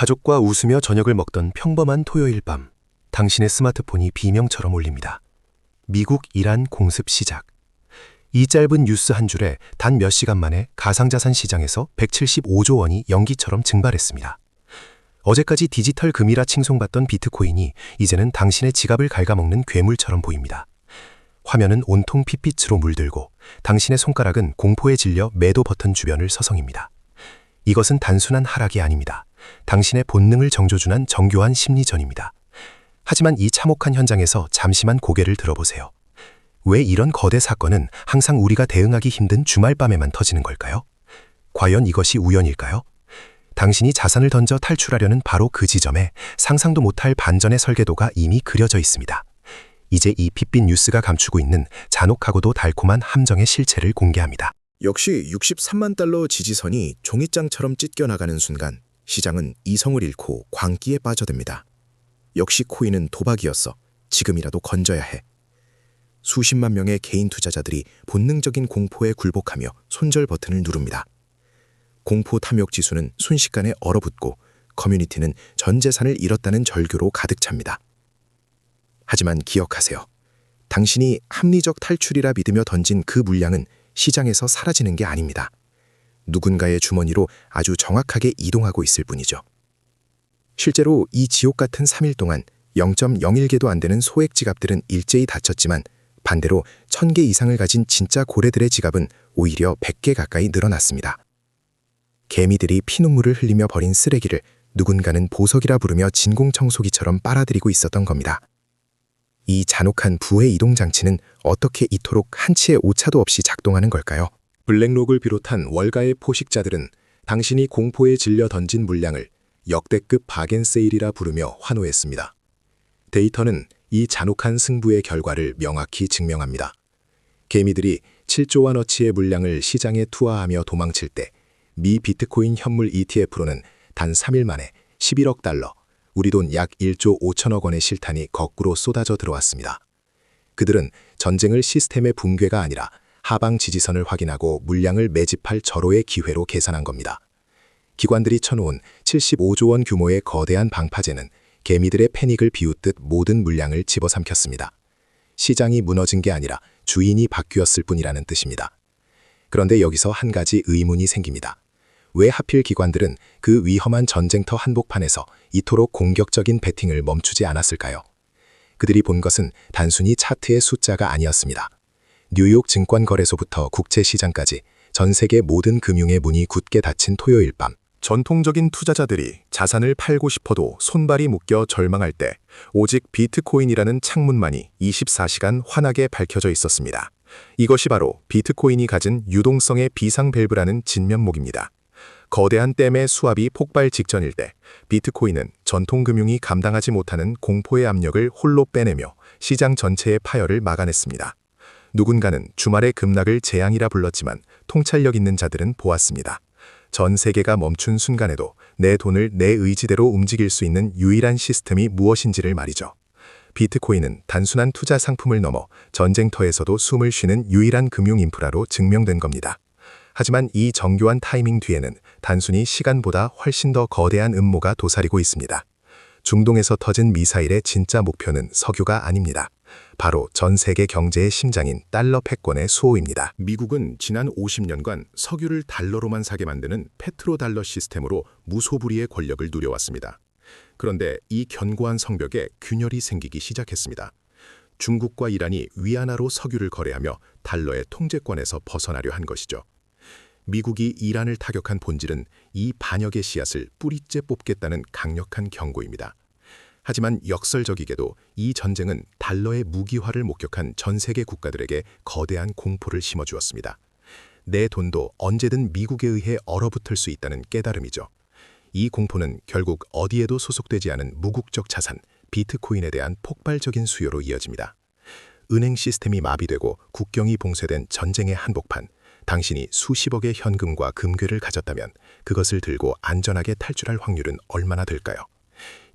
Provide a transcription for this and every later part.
가족과 웃으며 저녁을 먹던 평범한 토요일 밤, 당신의 스마트폰이 비명처럼 울립니다. 미국 이란 공습 시작. 이 짧은 뉴스 한 줄에 단 몇 시간 만에 가상자산 시장에서 175조 원이 연기처럼 증발했습니다. 어제까지 디지털 금이라 칭송받던 비트코인이 이제는 당신의 지갑을 갉아먹는 괴물처럼 보입니다. 화면은 온통 핏빛으로 물들고 당신의 손가락은 공포에 질려 매도 버튼 주변을 서성입니다. 이것은 단순한 하락이 아닙니다. 당신의 본능을 정조준한 정교한 심리전입니다. 하지만 이 참혹한 현장에서 잠시만 고개를 들어보세요. 왜 이런 거대 사건은 항상 우리가 대응하기 힘든 주말 밤에만 터지는 걸까요? 과연 이것이 우연일까요? 당신이 자산을 던져 탈출하려는 바로 그 지점에 상상도 못할 반전의 설계도가 이미 그려져 있습니다. 이제 이 핏빛 뉴스가 감추고 있는 잔혹하고도 달콤한 함정의 실체를 공개합니다. 역시 63만 달러 지지선이 종이장처럼 찢겨나가는 순간 시장은 이성을 잃고 광기에 빠져듭니다. 역시 코인은 도박이었어. 지금이라도 건져야 해. 수십만 명의 개인 투자자들이 본능적인 공포에 굴복하며 손절 버튼을 누릅니다. 공포 탐욕 지수는 순식간에 얼어붙고 커뮤니티는 전 재산을 잃었다는 절규로 가득 찹니다. 하지만 기억하세요. 당신이 합리적 탈출이라 믿으며 던진 그 물량은 시장에서 사라지는 게 아닙니다. 누군가의 주머니로 아주 정확하게 이동하고 있을 뿐이죠. 실제로 이 지옥 같은 3일 동안 0.01개도 안 되는 소액 지갑들은 일제히 닫혔지만 반대로 1000개 이상을 가진 진짜 고래들의 지갑은 오히려 100개 가까이 늘어났습니다. 개미들이 피눈물을 흘리며 버린 쓰레기를 누군가는 보석이라 부르며 진공청소기처럼 빨아들이고 있었던 겁니다. 이 잔혹한 부의 이동 장치는 어떻게 이토록 한치의 오차도 없이 작동하는 걸까요? 블랙록을 비롯한 월가의 포식자들은 당신이 공포에 질려 던진 물량을 역대급 바겐세일이라 부르며 환호했습니다. 데이터는 이 잔혹한 승부의 결과를 명확히 증명합니다. 개미들이 7조 원어치의 물량을 시장에 투하하며 도망칠 때 미 비트코인 현물 ETF로는 단 3일 만에 11억 달러, 우리 돈 약 1조 5천억 원의 실탄이 거꾸로 쏟아져 들어왔습니다. 그들은 전쟁을 시스템의 붕괴가 아니라 하방 지지선을 확인하고 물량을 매집할 절호의 기회로 계산한 겁니다. 기관들이 쳐놓은 75조 원 규모의 거대한 방파제는 개미들의 패닉을 비웃듯 모든 물량을 집어삼켰습니다. 시장이 무너진 게 아니라 주인이 바뀌었을 뿐이라는 뜻입니다. 그런데 여기서 한 가지 의문이 생깁니다. 왜 하필 기관들은 그 위험한 전쟁터 한복판에서 이토록 공격적인 베팅을 멈추지 않았을까요? 그들이 본 것은 단순히 차트의 숫자가 아니었습니다. 뉴욕 증권거래소부터 국제시장까지 전 세계 모든 금융의 문이 굳게 닫힌 토요일 밤, 전통적인 투자자들이 자산을 팔고 싶어도 손발이 묶여 절망할 때 오직 비트코인이라는 창문만이 24시간 환하게 밝혀져 있었습니다. 이것이 바로 비트코인이 가진 유동성의 비상 밸브라는 진면목입니다. 거대한 댐의 수압이 폭발 직전일 때 비트코인은 전통금융이 감당하지 못하는 공포의 압력을 홀로 빼내며 시장 전체의 파열을 막아냈습니다. 누군가는 주말의 급락을 재앙이라 불렀지만 통찰력 있는 자들은 보았습니다. 전 세계가 멈춘 순간에도 내 돈을 내 의지대로 움직일 수 있는 유일한 시스템이 무엇인지를 말이죠. 비트코인은 단순한 투자 상품을 넘어 전쟁터에서도 숨을 쉬는 유일한 금융 인프라로 증명된 겁니다. 하지만 이 정교한 타이밍 뒤에는 단순히 시간보다 훨씬 더 거대한 음모가 도사리고 있습니다. 중동에서 터진 미사일의 진짜 목표는 석유가 아닙니다. 바로 전 세계 경제의 심장인 달러 패권의 수호입니다. 미국은 지난 50년간 석유를 달러로만 사게 만드는 페트로달러 시스템으로 무소불위의 권력을 누려왔습니다. 그런데 이 견고한 성벽에 균열이 생기기 시작했습니다. 중국과 이란이 위안화로 석유를 거래하며 달러의 통제권에서 벗어나려 한 것이죠. 미국이 이란을 타격한 본질은 이 반역의 씨앗을 뿌리째 뽑겠다는 강력한 경고입니다. 하지만 역설적이게도 이 전쟁은 달러의 무기화를 목격한 전 세계 국가들에게 거대한 공포를 심어주었습니다. 내 돈도 언제든 미국에 의해 얼어붙을 수 있다는 깨달음이죠. 이 공포는 결국 어디에도 소속되지 않은 무국적 자산, 비트코인에 대한 폭발적인 수요로 이어집니다. 은행 시스템이 마비되고 국경이 봉쇄된 전쟁의 한복판, 당신이 수십억의 현금과 금괴를 가졌다면 그것을 들고 안전하게 탈출할 확률은 얼마나 될까요?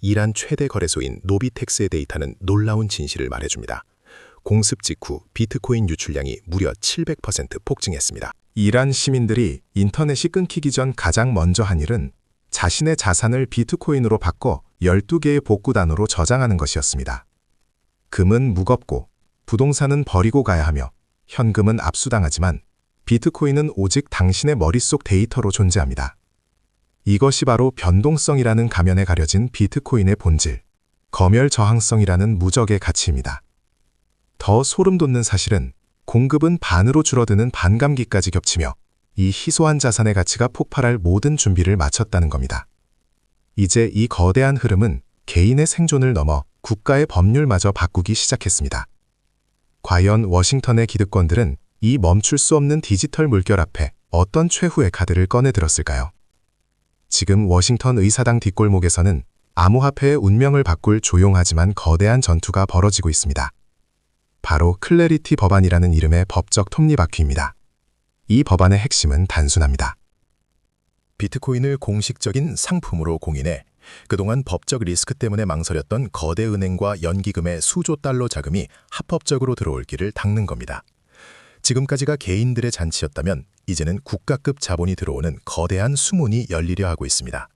이란 최대 거래소인 노비텍스의 데이터는 놀라운 진실을 말해줍니다. 공습 직후 비트코인 유출량이 무려 700% 폭증했습니다. 이란 시민들이 인터넷이 끊기기 전 가장 먼저 한 일은 자신의 자산을 비트코인으로 바꿔 12개의 복구단으로 저장하는 것이었습니다. 금은 무겁고 부동산은 버리고 가야 하며 현금은 압수당하지만 비트코인은 오직 당신의 머릿속 데이터로 존재합니다. 이것이 바로 변동성이라는 가면에 가려진 비트코인의 본질, 검열 저항성이라는 무적의 가치입니다. 더 소름 돋는 사실은 공급은 반으로 줄어드는 반감기까지 겹치며 이 희소한 자산의 가치가 폭발할 모든 준비를 마쳤다는 겁니다. 이제 이 거대한 흐름은 개인의 생존을 넘어 국가의 법률마저 바꾸기 시작했습니다. 과연 워싱턴의 기득권들은 이 멈출 수 없는 디지털 물결 앞에 어떤 최후의 카드를 꺼내들었을까요? 지금 워싱턴 의사당 뒷골목에서는 암호화폐의 운명을 바꿀 조용하지만 거대한 전투가 벌어지고 있습니다. 바로 클래리티 법안이라는 이름의 법적 톱니바퀴입니다. 이 법안의 핵심은 단순합니다. 비트코인을 공식적인 상품으로 공인해 그동안 법적 리스크 때문에 망설였던 거대 은행과 연기금의 수조 달러 자금이 합법적으로 들어올 길을 닦는 겁니다. 지금까지가 개인들의 잔치였다면 이제는 국가급 자본이 들어오는 거대한 수문이 열리려 하고 있습니다.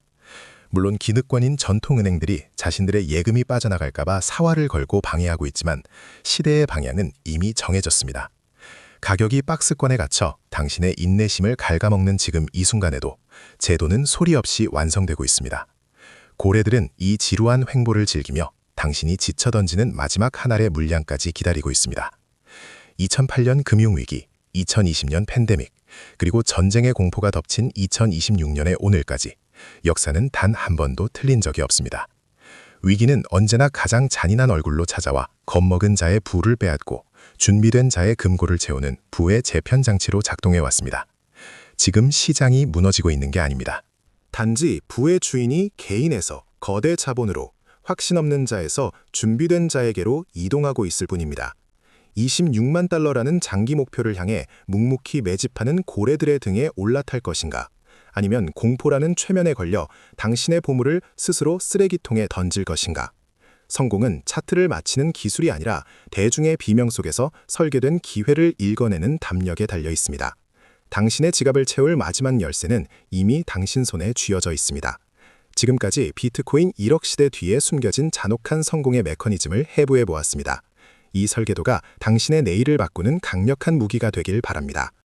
물론 기득권인 전통은행들이 자신들의 예금이 빠져나갈까봐 사활을 걸고 방해하고 있지만 시대의 방향은 이미 정해졌습니다. 가격이 박스권에 갇혀 당신의 인내심을 갉아먹는 지금 이 순간에도 제도는 소리 없이 완성되고 있습니다. 고래들은 이 지루한 횡보를 즐기며 당신이 지쳐 던지는 마지막 한 알의 물량까지 기다리고 있습니다. 2008년 금융위기, 2020년 팬데믹, 그리고 전쟁의 공포가 덮친 2026년의 오늘까지 역사는 단 한 번도 틀린 적이 없습니다. 위기는 언제나 가장 잔인한 얼굴로 찾아와 겁먹은 자의 부를 빼앗고 준비된 자의 금고를 채우는 부의 재편장치로 작동해왔습니다. 지금 시장이 무너지고 있는 게 아닙니다. 단지 부의 주인이 개인에서 거대 자본으로 확신 없는 자에서 준비된 자에게로 이동하고 있을 뿐입니다. 26만 달러라는 장기 목표를 향해 묵묵히 매집하는 고래들의 등에 올라탈 것인가? 아니면 공포라는 최면에 걸려 당신의 보물을 스스로 쓰레기통에 던질 것인가? 성공은 차트를 맞히는 기술이 아니라 대중의 비명 속에서 설계된 기회를 읽어내는 담력에 달려 있습니다. 당신의 지갑을 채울 마지막 열쇠는 이미 당신 손에 쥐어져 있습니다. 지금까지 비트코인 1억 시대 뒤에 숨겨진 잔혹한 성공의 메커니즘을 해부해 보았습니다. 이 설계도가 당신의 내일을 바꾸는 강력한 무기가 되길 바랍니다.